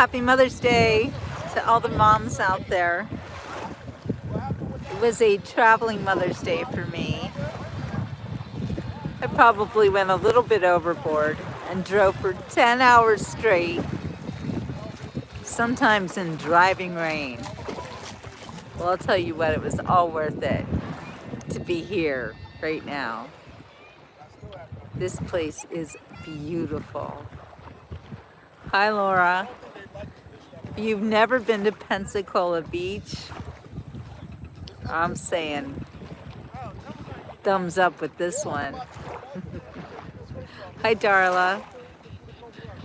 Happy Mother's Day to all the moms out there. It was a traveling Mother's Day for me. I probably went a little bit overboard and drove for 10 hours straight, sometimes in driving rain. Well, I'll tell you what, it was all worth it to be here right now. This place is beautiful. Hi, Laura. If you've never been to Pensacola Beach, I'm saying thumbs up with this one. Hi, Darla.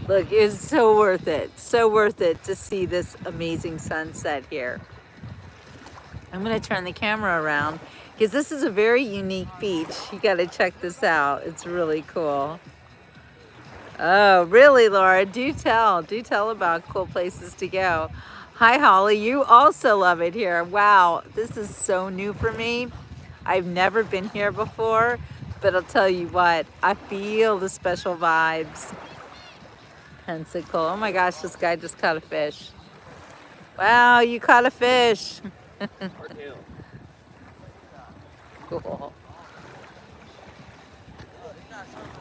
Look, it's so worth it. So worth it to see this amazing sunset here. I'm gonna turn the camera around because this is a very unique beach. You gotta check this out. It's really cool. Oh, really, Laura? Do tell about cool places to go. Hi, Holly. You also love it here. Wow, this is so new for me. I've never been here before, but I'll tell you what, I feel the special vibes. Pensacola. Oh my gosh, this guy just caught a fish. Wow, you caught a fish. Cool.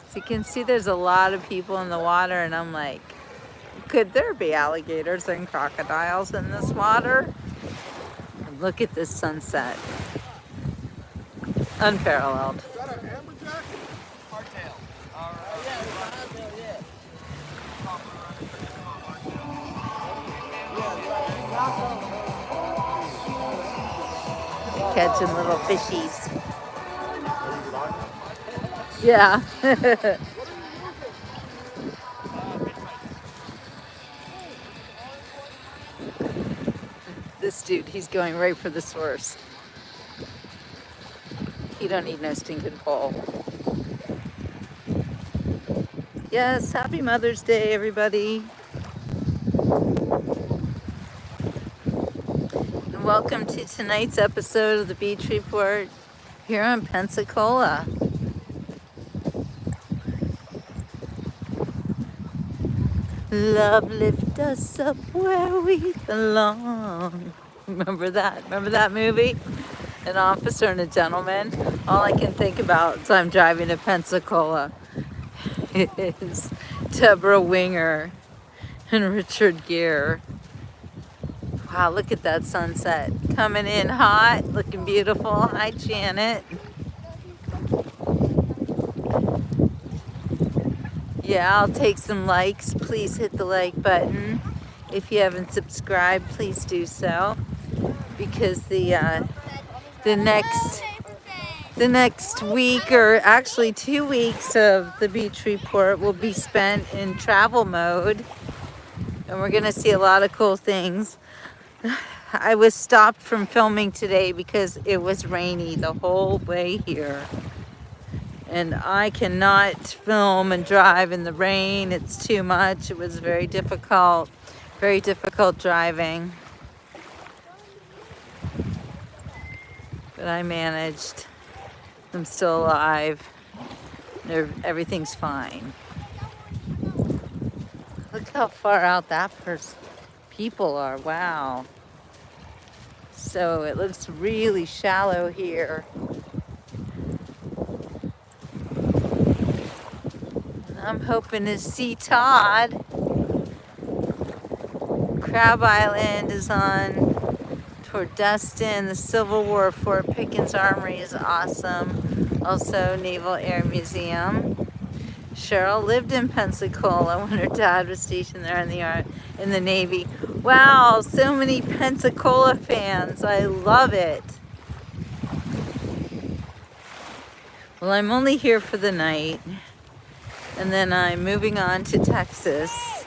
So you can see there's a lot of people in the water, and I'm like, could there be alligators and crocodiles in this water? And look at this sunset. Unparalleled. Catching little fishies. Yeah. This dude, he's going right for the source. You don't need no stinking pole. Yes, happy Mother's Day, everybody. And welcome to tonight's episode of the Beach Report here on Pensacola. Love lift us up where we belong. Remember that? Remember that movie? An officer and a gentleman. All I can think about as I'm driving to Pensacola is Deborah Winger and Richard Gere. Wow, look at that sunset. Coming in hot, looking beautiful. Hi, Janet. Yeah, I'll take some likes. Please hit the like button. If you haven't subscribed, please do so. Because the next week, or actually 2 weeks of the Beach Report will be spent in travel mode. And we're gonna see a lot of cool things. I was stopped from filming today because it was rainy the whole way here. And I cannot film and drive in the rain. It's too much. It was very difficult driving. But I managed. I'm still alive. Everything's fine. Look how far out that people are. Wow. So it looks really shallow here. I'm hoping to see Todd. Crab Island is on toward Dustin. The Civil War Fort Pickens Armory is awesome. Also, Naval Air Museum. Cheryl lived in Pensacola when her dad was stationed there in the Navy. Wow, so many Pensacola fans. I love it. Well, I'm only here for the night. And then I'm moving on to Texas.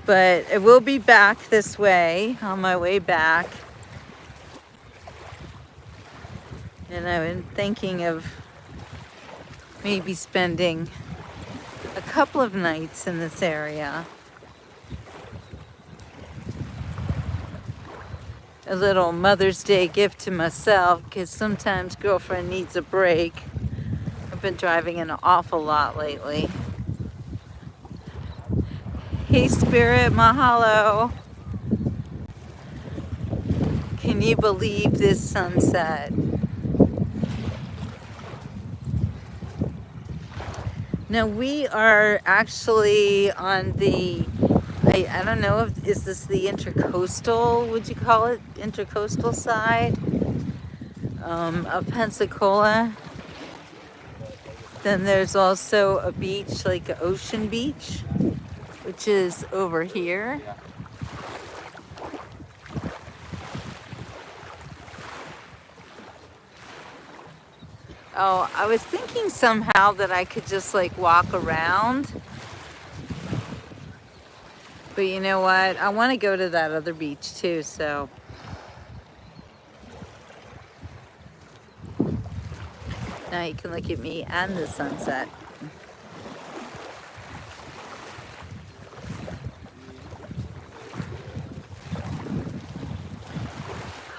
But I will be back this way, on my way back. And I've been thinking of maybe spending a couple of nights in this area. A little Mother's Day gift to myself, because sometimes girlfriend needs a break. I've been driving an awful lot lately. Hey, Spirit, mahalo. Can you believe this sunset? Now we are actually on the, I don't know if, is this the intercoastal, would you call it? Intercoastal side of Pensacola. Then there's also a beach, like an ocean beach, which is over here. Oh, I was thinking somehow that I could just like walk around. But you know what? I want to go to that other beach too, so. Now you can look at me and the sunset.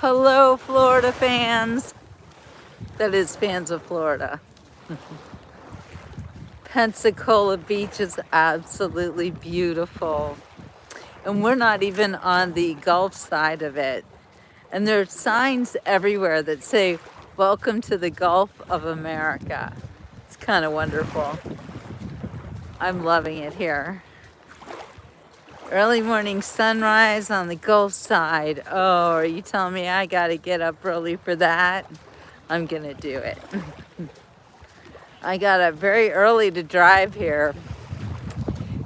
Hello, Florida fans. That is fans of Florida. Pensacola Beach is absolutely beautiful. And we're not even on the Gulf side of it. And there are signs everywhere that say, "Welcome to the Gulf of America." It's kind of wonderful. I'm loving it here. Early morning sunrise on the Gulf side. Oh, are you telling me I gotta get up early for that? I'm gonna do it. I got up very early to drive here.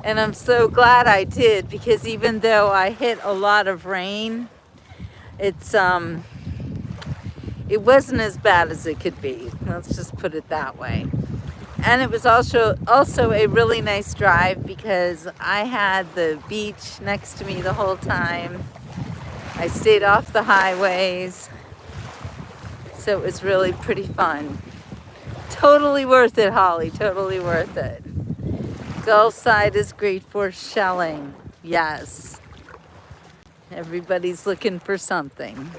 And I'm so glad I did, because even though I hit a lot of rain, it wasn't as bad as it could be. Let's just put it that way. And it was also a really nice drive because I had the beach next to me the whole time. I stayed off the highways. So it was really pretty fun. Totally worth it, Holly. Totally worth it. Gulf side is great for shelling. Yes. Everybody's looking for something.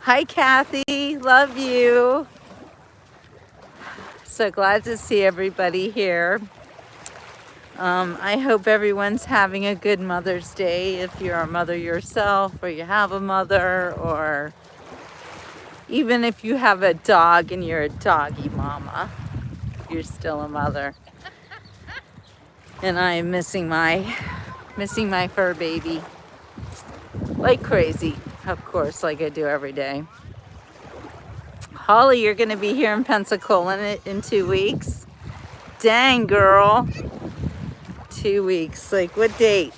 Hi, Kathy. Love you. So glad to see everybody here. I hope everyone's having a good Mother's Day. If you're a mother yourself, or you have a mother, or even if you have a dog and you're a doggy mama, you're still a mother. And I am missing my fur baby like crazy, of course, like I do every day. Holly, you're gonna be here in Pensacola in 2 weeks. Dang, girl. 2 weeks. Like, what date?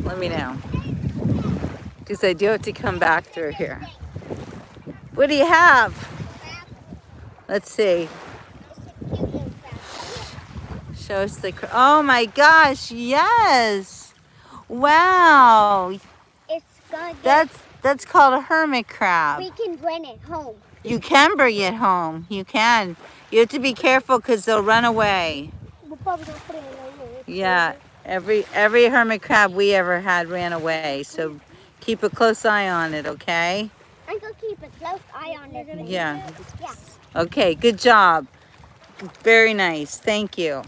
Let me know. Because I do have to come back through here. What do you have? Let's see. Show us the... Oh my gosh, yes. Wow. It's good. That's called a hermit crab. We can bring it home. You can bring it home. You can. You have to be careful because they'll run away. We're probably gonna put it in the Yeah, every hermit crab we ever had ran away. So keep a close eye on it, okay? I'm gonna keep a close eye on it. Yeah. Yeah. Okay, good job. Very nice. Thank you.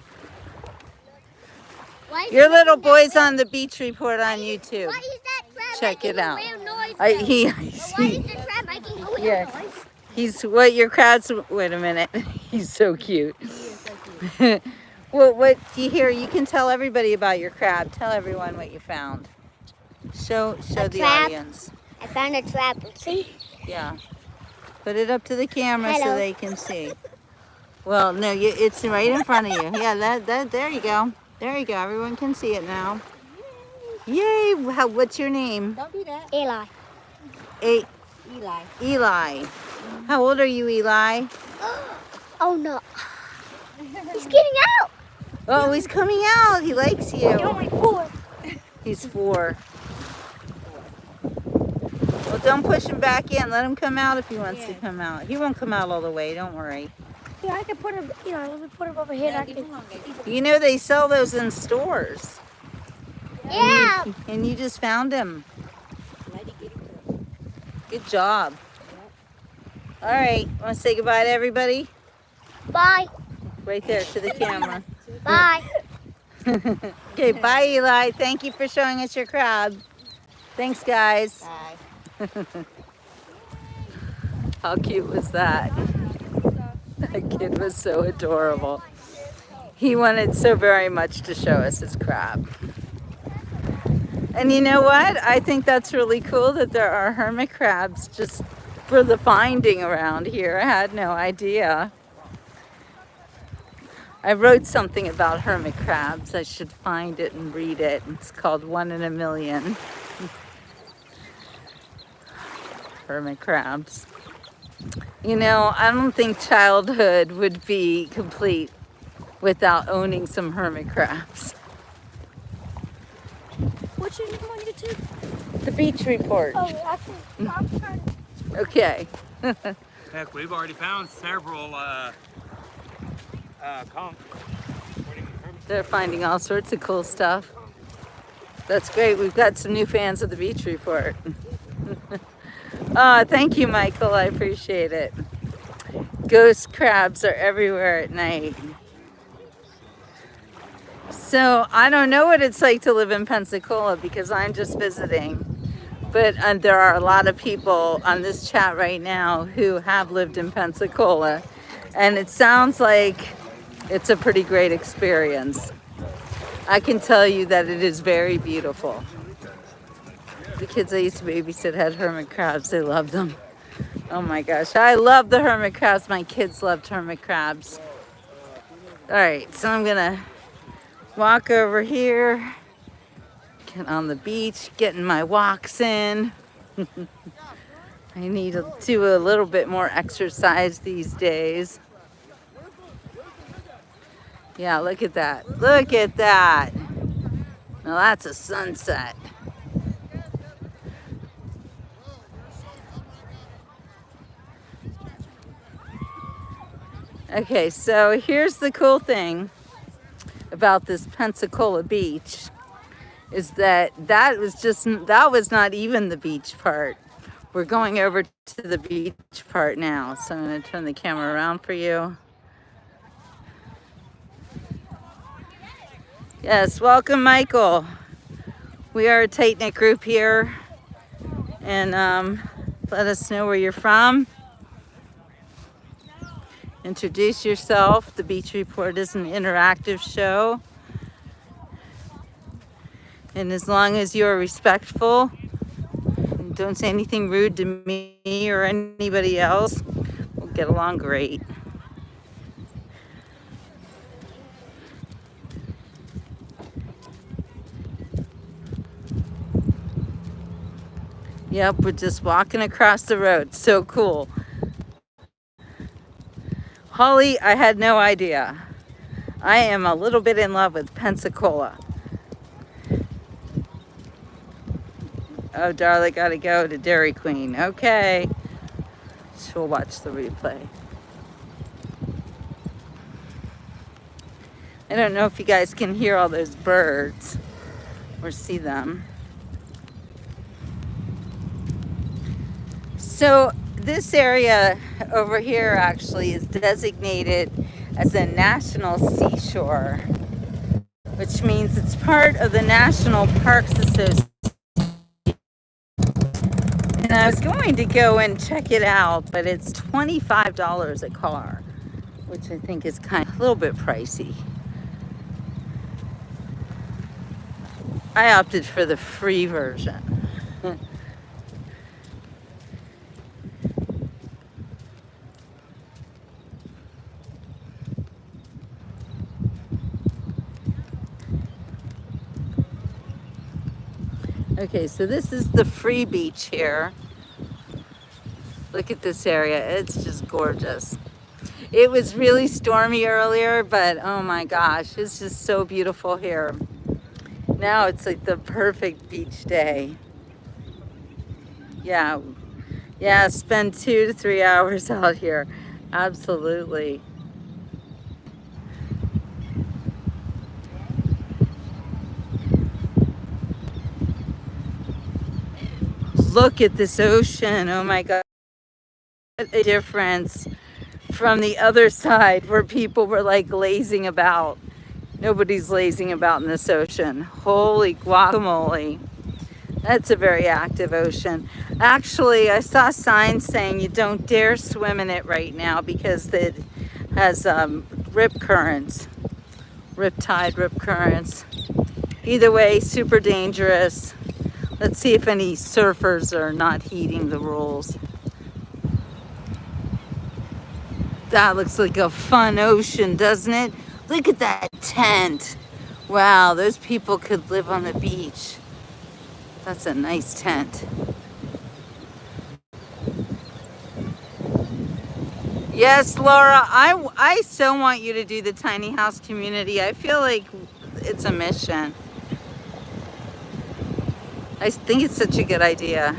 Your little boy's on the beach report on YouTube. Why is that crab Check it making a out. weird noise? Why is the crab making a weird Yeah. noise? He's what your crowd's. Wait a minute. He's so cute. Well, what do you hear? You can tell everybody about your crab. Tell everyone what you found. Show the trap. audience. I found a trap. See? Yeah. Put it up to the camera so Hello. they can see. Well, no, it's right in front of you. Yeah, that. There you go. There you go. Everyone can see it now. Yay! What's your name? Don't do that. Eli. Eli. Eli. How old are you, Eli? Oh no. He's getting out. Oh, he's coming out. He likes you. You're only 4. He's 4. Well, don't push him back in. Let him come out if he wants to come out. He won't come out all the way. Don't worry. Yeah, I can put him. Let me put him over here. You know they sell those in stores. Yeah. And you just found him. Good job. All right. Want to say goodbye to everybody? Bye. Right there to the camera. Bye. Okay, bye, Eli. Thank you for showing us your crab. Thanks, guys. Bye. How cute was that? That kid was so adorable. He wanted so very much to show us his crab. And you know what? I think that's really cool that there are hermit crabs just for the finding around here. I had no idea. I wrote something about hermit crabs. I should find it and read it. It's called One in a Million. Hermit crabs. You know, I don't think childhood would be complete without owning some hermit crabs. What's your name on YouTube? The Beach Report. Oh, actually, I'm trying to. Okay. Heck, we've already found several conch. They're finding all sorts of cool stuff. That's great. We've got some new fans of the Beach Report. Thank you, Michael. I appreciate it. Ghost crabs are everywhere at night. So I don't know what it's like to live in Pensacola because I'm just visiting. But there are a lot of people on this chat right now who have lived in Pensacola. And it sounds like it's a pretty great experience. I can tell you that it is very beautiful. The kids I used to babysit had hermit crabs. They loved them. Oh my gosh, I love the hermit crabs. My kids loved hermit crabs. All right, so I'm gonna walk over here, get on the beach, getting my walks in. I need to do a little bit more exercise these days. Yeah, look at that. Look at that. Now that's a sunset. Okay, so here's the cool thing about this Pensacola beach is that that was not even the beach part. We're going over to the beach part now. So I'm going to turn the camera around for you. Yes, welcome, Michael. We are a tight-knit group here. And let us know where you're from. Introduce yourself. The Beach Report is an interactive show. And as long as you're respectful, and don't say anything rude to me or anybody else, we'll get along great. Yep, we're just walking across the road. So cool. Holly, I had no idea. I am a little bit in love with Pensacola. Oh, darling, gotta go to Dairy Queen. Okay. She'll watch the replay. I don't know if you guys can hear all those birds or see them. So this area over here actually is designated as a national seashore, which means it's part of the National Parks Association. And I was going to go and check it out, but it's $25 a car, which I think is kind of a little bit pricey. I opted for the free version. Okay, so this is the free beach here. Look at this area. It's just gorgeous. It was really stormy earlier, but oh my gosh, it's just so beautiful here. Now it's like the perfect beach day. Yeah, spend 2 to 3 hours out here. Absolutely. Look at this ocean. Oh my God. What a difference from the other side where people were like lazing about. Nobody's lazing about in this ocean. Holy guacamole. That's a very active ocean. Actually, I saw signs saying you don't dare swim in it right now because it has rip currents, rip currents. Either way, super dangerous. Let's see if any surfers are not heeding the rules. That looks like a fun ocean, doesn't it? Look at that tent. Wow, those people could live on the beach. That's a nice tent. Yes, Laura, I so want you to do the tiny house community. I feel like it's a mission. I think it's such a good idea.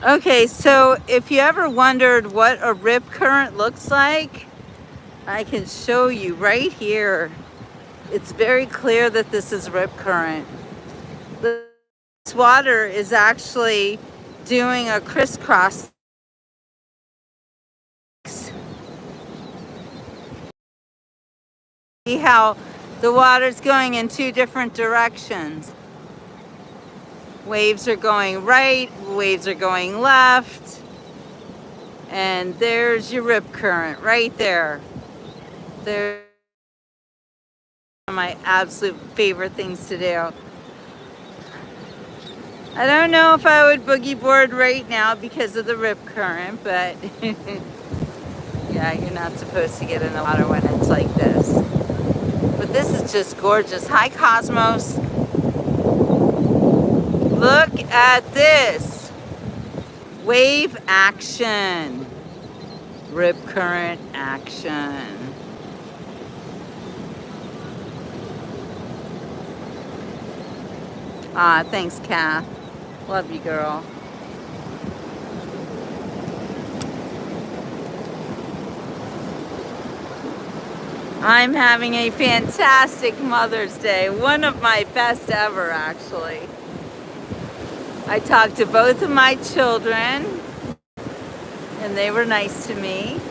Okay, so if you ever wondered what a rip current looks like, I can show you right here. It's very clear that this is rip current. This water is actually doing a crisscross. See how the water's going in two different directions. Waves are going right, waves are going left. And there's your rip current right there. There's one of my absolute favorite things to do. I don't know if I would boogie board right now because of the rip current, but yeah, you're not supposed to get in the water when it's like this. But this is just gorgeous. Hi, Cosmos. Look at this. Wave action. Rip current action. Ah, thanks, Kath. Love you, girl. I'm having a fantastic Mother's Day. One of my best ever, actually. I talked to both of my children, and they were nice to me.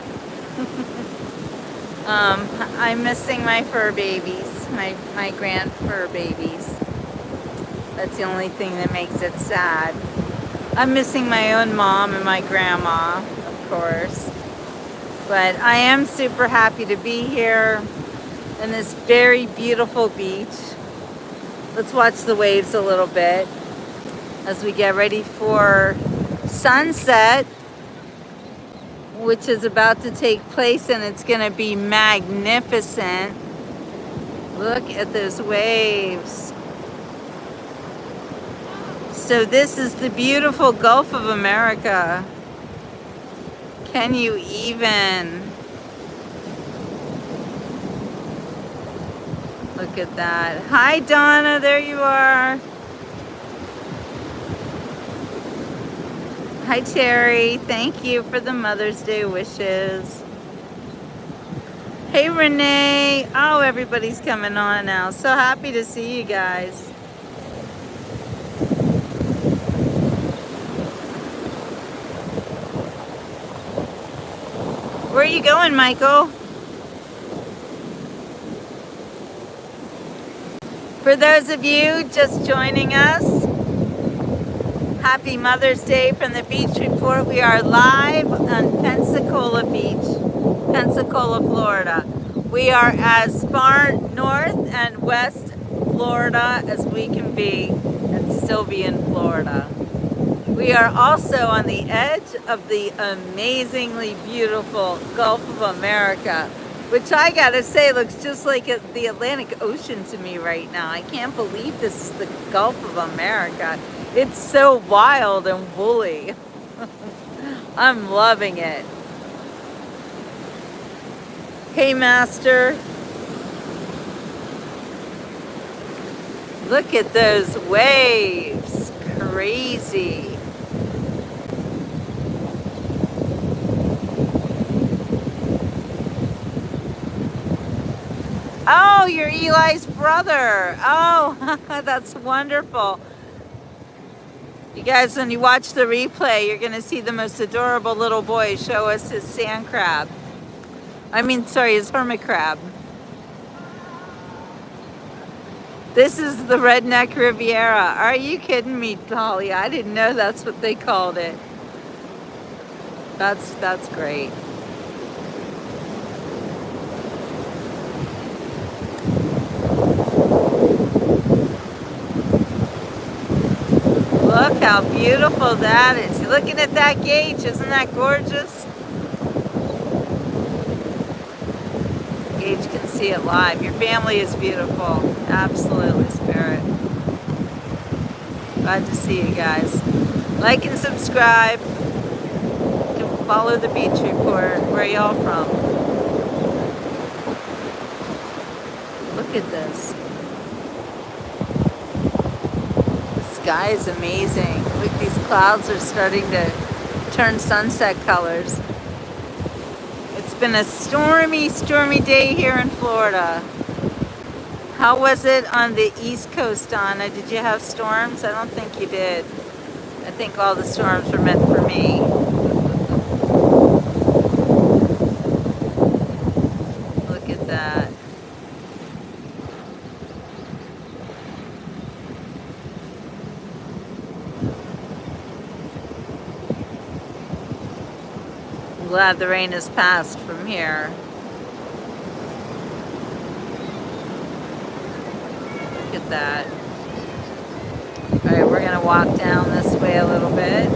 I'm missing my fur babies, my grand fur babies. That's the only thing that makes it sad. I'm missing my own mom and my grandma, of course. But I am super happy to be here in this very beautiful beach. Let's watch the waves a little bit as we get ready for sunset, which is about to take place, and it's going to be magnificent. Look at those waves. So this is the beautiful Gulf of America. Can you even? Look at that. Hi, Donna, there you are. Hi, Terry. Thank you for the Mother's Day wishes. Hey, Renee. Oh, everybody's coming on now. So happy to see you guys. Where are you going, Michael? For those of you just joining us, happy Mother's Day from the Beach Report. We are live on Pensacola Beach, Pensacola, Florida. We are as far north and west Florida as we can be and still be in Florida. We are also on the edge of the amazingly beautiful Gulf of America, which I gotta say looks just like the Atlantic Ocean to me right now. I can't believe this is the Gulf of America. It's so wild and woolly. I'm loving it. Hey, Master. Look at those waves. Crazy. Oh, you're Eli's brother. Oh, that's wonderful. You guys, when you watch the replay, you're going to see the most adorable little boy show us his sand crab. His hermit crab. This is the Redneck Riviera. Are you kidding me, Holly? I didn't know that's what they called it. That's great. Look how beautiful that is. You're looking at that gauge, isn't that gorgeous? Gage can see it live. Your family is beautiful. Absolutely, Spirit. Glad to see you guys. Like and subscribe. You can follow the beach report. Where y'all from? Look at this. The sky is amazing. Look, these clouds are starting to turn sunset colors. It's been a stormy, stormy day here in Florida. How was it on the East Coast, Donna? Did you have storms? I don't think you did. I think all the storms were meant for me. Look at that. I'm glad the rain has passed from here. Look at that. All right, we're gonna walk down this way a little bit.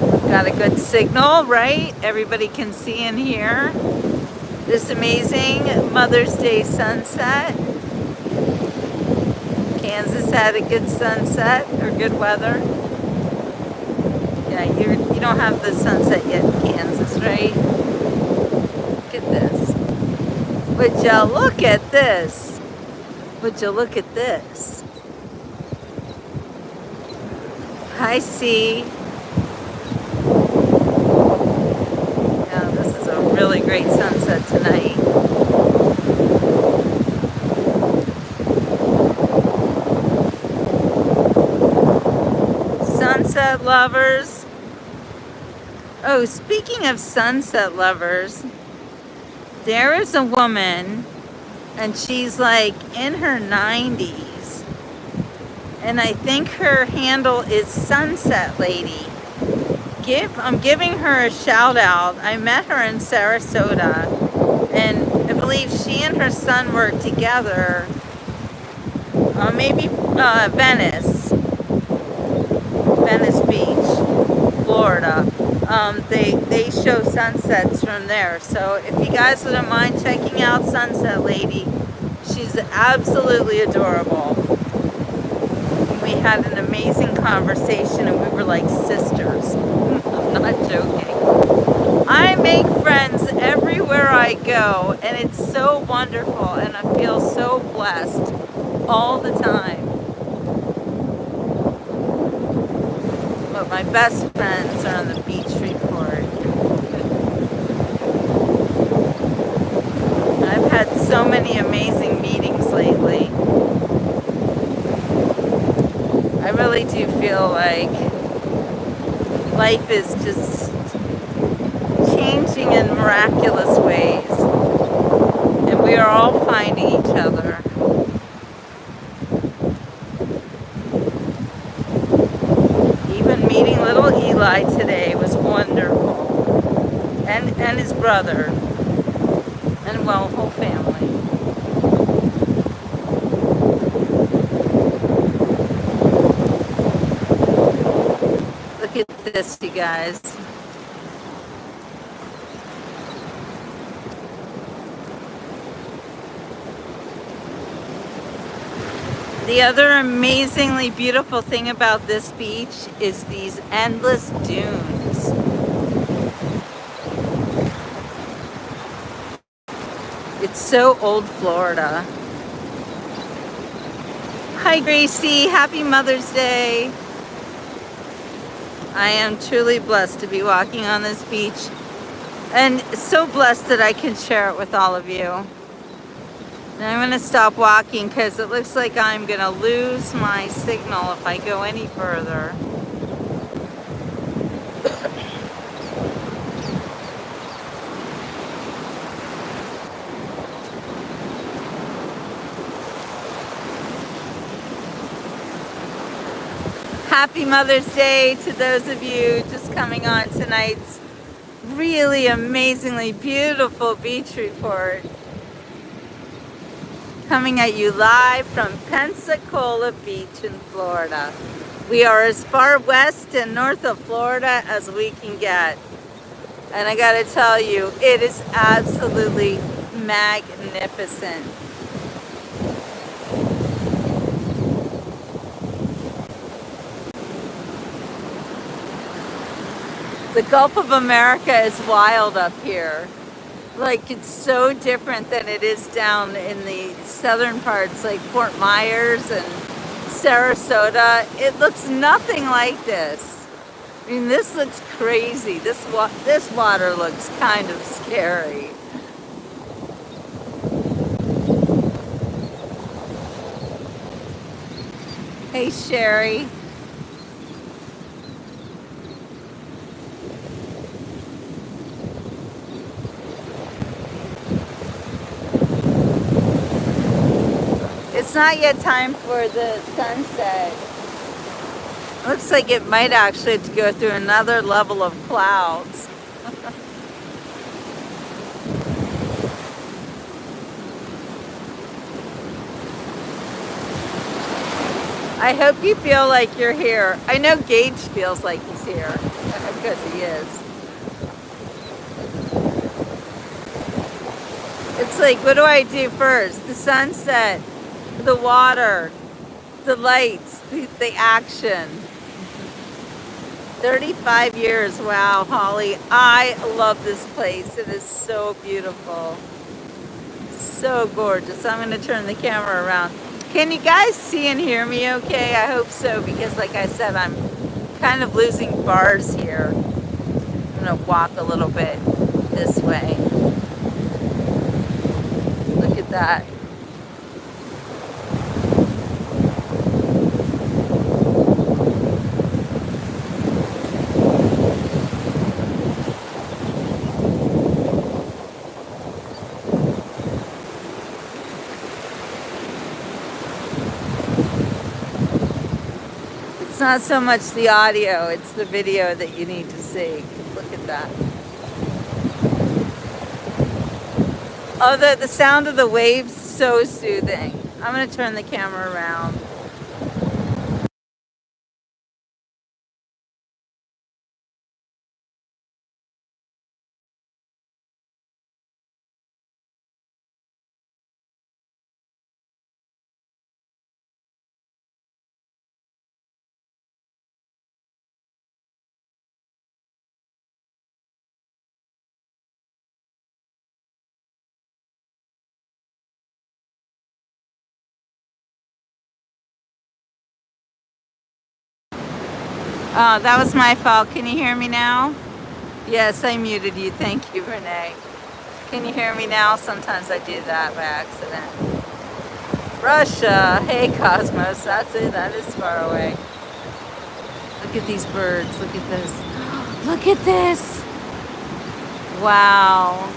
We've got a good signal, right? Everybody can see in here. This amazing Mother's Day sunset. Kansas had a good sunset or good weather. Yeah, you don't have the sunset yet in Kansas, right? Look at this. Would you look at this? Would you look at this? I see. Yeah, this is a really great sunset tonight. Sunset lovers. Oh, speaking of sunset lovers, there is a woman and she's like in her 90s. And I think her handle is Sunset Lady. I'm giving her a shout out. I met her in Sarasota, and I believe she and her son work together. Maybe Venice Beach, Florida. They show sunsets from there. So if you guys wouldn't mind checking out Sunset Lady, she's absolutely adorable. We had an amazing conversation and we were like sisters. I'm not joking. I make friends everywhere I go and it's so wonderful and I feel so blessed all the time. But my best friends are on the beach report. I've had so many amazing meetings lately. I really do feel like life is just changing in miraculous ways. And we are all finding each other. Even meeting little Eli today was wonderful. And his brother. And well, whole family. Look at this, you guys. The other amazingly beautiful thing about this beach is these endless dunes. It's so old Florida. Hi Gracie, happy Mother's Day. I am truly blessed to be walking on this beach and so blessed that I can share it with all of you. And I'm going to stop walking because it looks like I'm going to lose my signal if I go any further. Happy Mother's Day to those of you just coming on tonight's really amazingly beautiful beach report. Coming at you live from Pensacola Beach in Florida. We are as far west and north of Florida as we can get. And I gotta tell you, it is absolutely magnificent. The Gulf of America is wild up here. Like, it's so different than it is down in the southern parts, like Fort Myers and Sarasota. It looks nothing like this. I mean, this looks crazy. This water looks kind of scary. Hey, Sherry. It's not yet time for the sunset. Looks like it might actually have to go through another level of clouds. I hope you feel like you're here. I know Gage feels like he's here because he is. It's like, what do I do first? The sunset, the water, the lights, the action. 35 years, wow, Holly. I love this place. It is so beautiful. So gorgeous. I'm gonna turn the camera around. Can you guys see and hear me okay? I hope so, because like I said, I'm kind of losing bars here. I'm gonna walk a little bit this way. Look at that. It's not so much the audio, it's the video that you need to see. Look at that. Oh, the sound of the waves, so soothing. I'm gonna turn the camera around. Oh, that was my fault. Can you hear me now? Yes, I muted you. Thank you, Renee. Can you hear me now? Sometimes I do that by accident. Russia. Hey, Cosmos. That's it. That is far away. Look at these birds. Look at this. Look at this. Wow.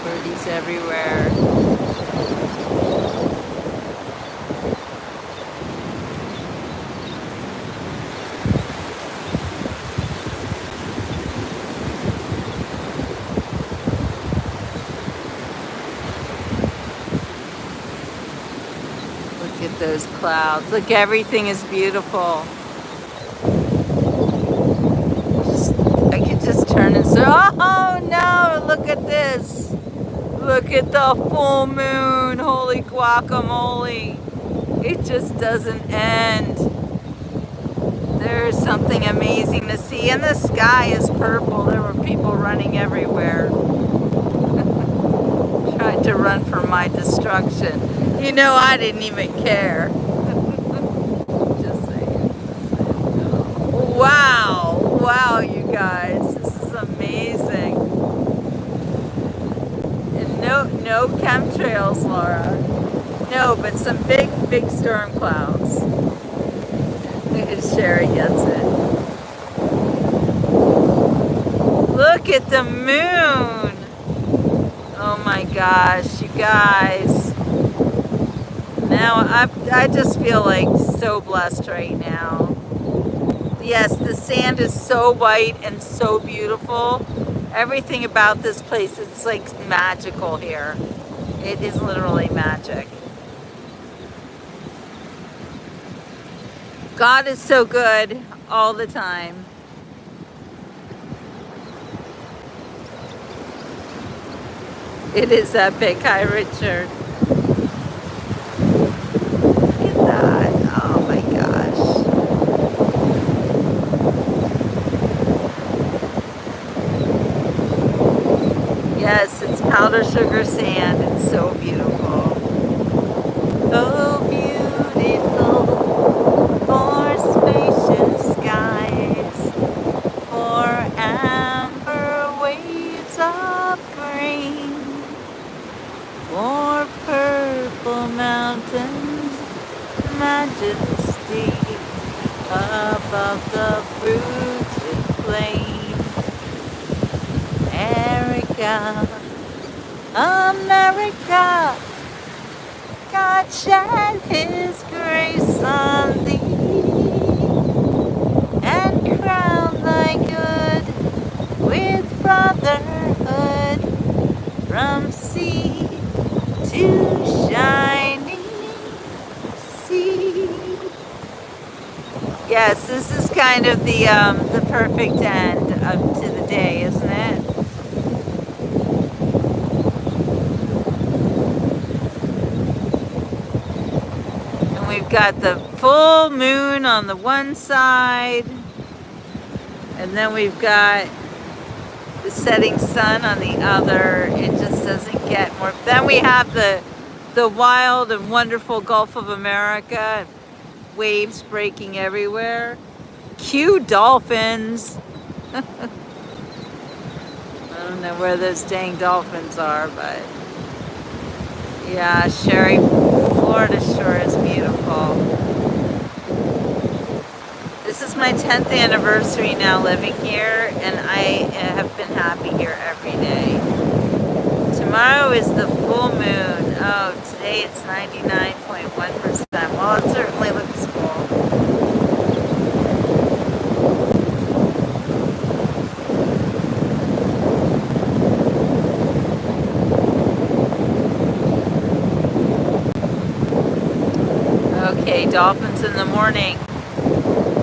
Birdies everywhere. Look at those clouds. Look, everything is beautiful. I could just turn and say, oh no, look at this. Look at the full moon. Holy guacamole. It just doesn't end. There's something amazing to see. And the sky is purple. There were people running everywhere. Trying to run from my destruction. You know, I didn't even care. Just saying. Wow. Wow, you guys. This is amazing. And no chemtrails, Laura. No, but some big storm clouds. Look at Sherry gets it. Look at the moon. Oh my gosh, you guys. Now I just feel like so blessed right now. Yes, the sand is so white and so beautiful. Everything about this place, it's like magical here. It is literally magic. God is so good all the time. It is epic. Hi, Richard. Look at that. Oh my gosh. Yes, it's powder sugar sand. It's so beautiful. Oh, beautiful. For spacious skies. For amber waves of green. For purple mountains, majesty above the fruited plain. America, America, God shed His grace on thee and crown thy good with brotherhood from sea to shining sea. Yes, this is kind of the perfect end to the day, isn't it? And we've got the full moon on the one side, and then we've got the setting sun on the other. It just doesn't get more. Then we have the wild and wonderful Gulf of America, waves breaking everywhere. Cue dolphins. I don't know where those dang dolphins are, but yeah, Sherry, Florida sure is beautiful. This is my 10th anniversary now living here, and I have been happy here every day. Tomorrow is the full moon. Oh, today it's 99.1%. Well, it certainly looks full. Okay, dolphins in the morning.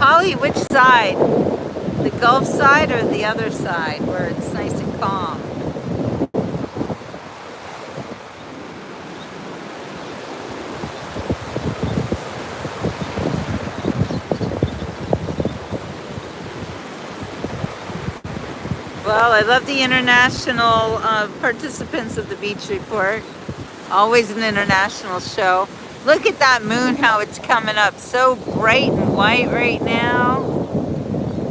Holly, which side? The Gulf side or the other side where it's nice and calm? Well, I love the international participants of the Beach Report. Always an international show. Look at that moon, how it's coming up. So bright and white right now.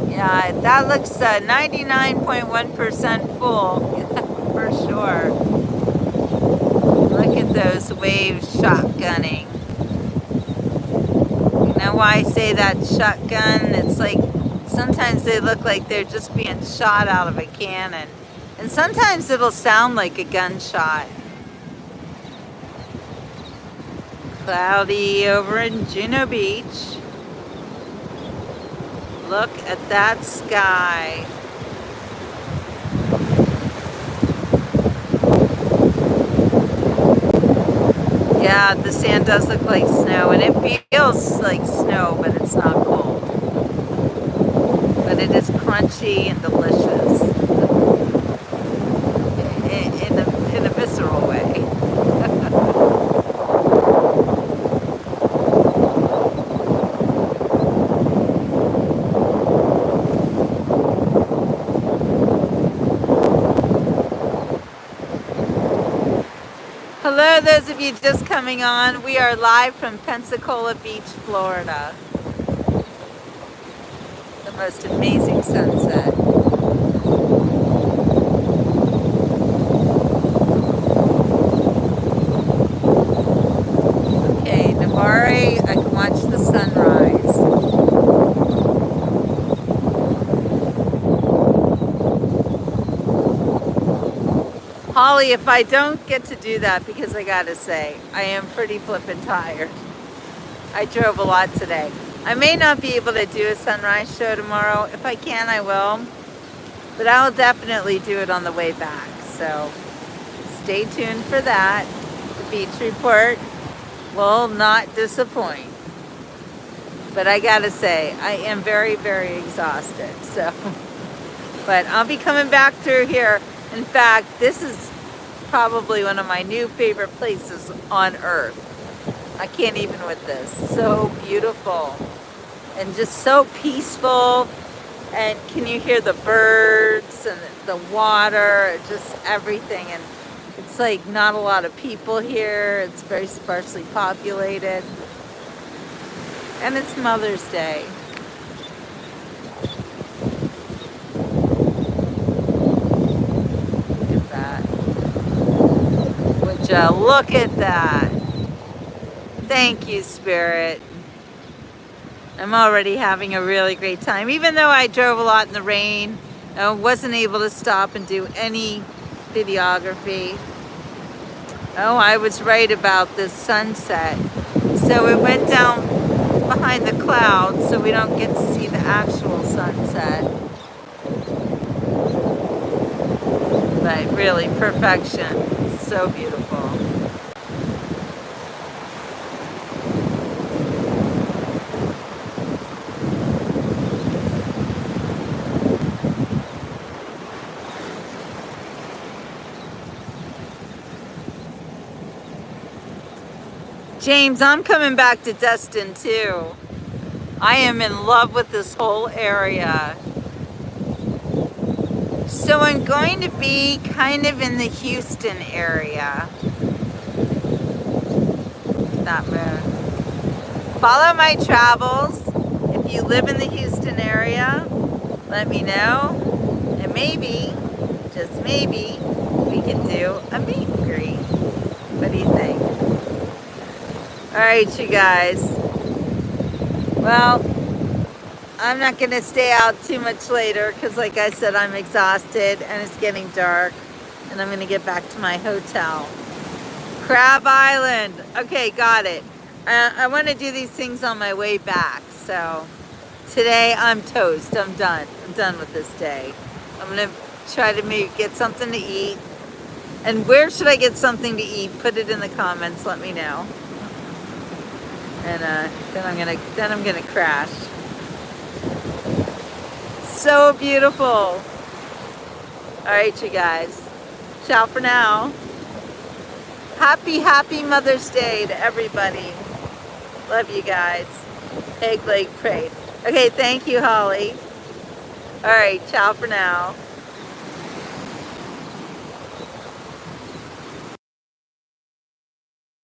Yeah, that looks 99.1% full, for sure. Look at those waves shotgunning. You know why I say that shotgun? It's like sometimes they look like they're just being shot out of a cannon. And sometimes it'll sound like a gunshot. Cloudy over in Juno Beach. Look at that sky. Yeah, the sand does look like snow, and it feels like snow, but it's not cold. But it is crunchy and delicious in a visceral way. Hello, those of you just coming on. We are live from Pensacola Beach, Florida. The most amazing sunset. Okay, Navarre, I can watch the sunrise. Holly, if I don't get to do that, because I gotta say, I am pretty flippin' tired. I drove a lot today. I may not be able to do a sunrise show tomorrow. If I can, I will. But I will definitely do it on the way back. So stay tuned for that. The beach report will not disappoint. But I gotta say, I am very, very exhausted. So, but I'll be coming back through here. In fact, this is probably one of my new favorite places on earth. I can't even with this. So beautiful and just so peaceful. And can you hear the birds and the water, just everything. And it's like not a lot of people here. It's very sparsely populated. And it's Mother's Day. Look at that. Would you look at that? Thank you, Spirit. I'm already having a really great time. Even though I drove a lot in the rain, I wasn't able to stop and do any videography. Oh, I was right about this sunset. So it went down behind the clouds, so we don't get to see the actual sunset. But really, perfection. So beautiful. James, I'm coming back to Destin too. I am in love with this whole area. So I'm going to be kind of in the Houston area. That moon. Follow my travels. If you live in the Houston area, let me know. And maybe, just maybe, we can do a meet and greet. What do you think? All right, you guys. Well, I'm not going to stay out too much later because, like I said, I'm exhausted and it's getting dark. And I'm going to get back to my hotel. Crab Island. Okay, got it. I want to do these things on my way back. So today I'm toast. I'm done. I'm done with this day. I'm going to try to maybe get something to eat. And where should I get something to eat? Put it in the comments. Let me know. And then I'm gonna crash. So beautiful. All right, you guys. Ciao for now. Happy Mother's Day to everybody. Love you guys. Egg leg prayed. Okay, thank you, Holly. All right, ciao for now.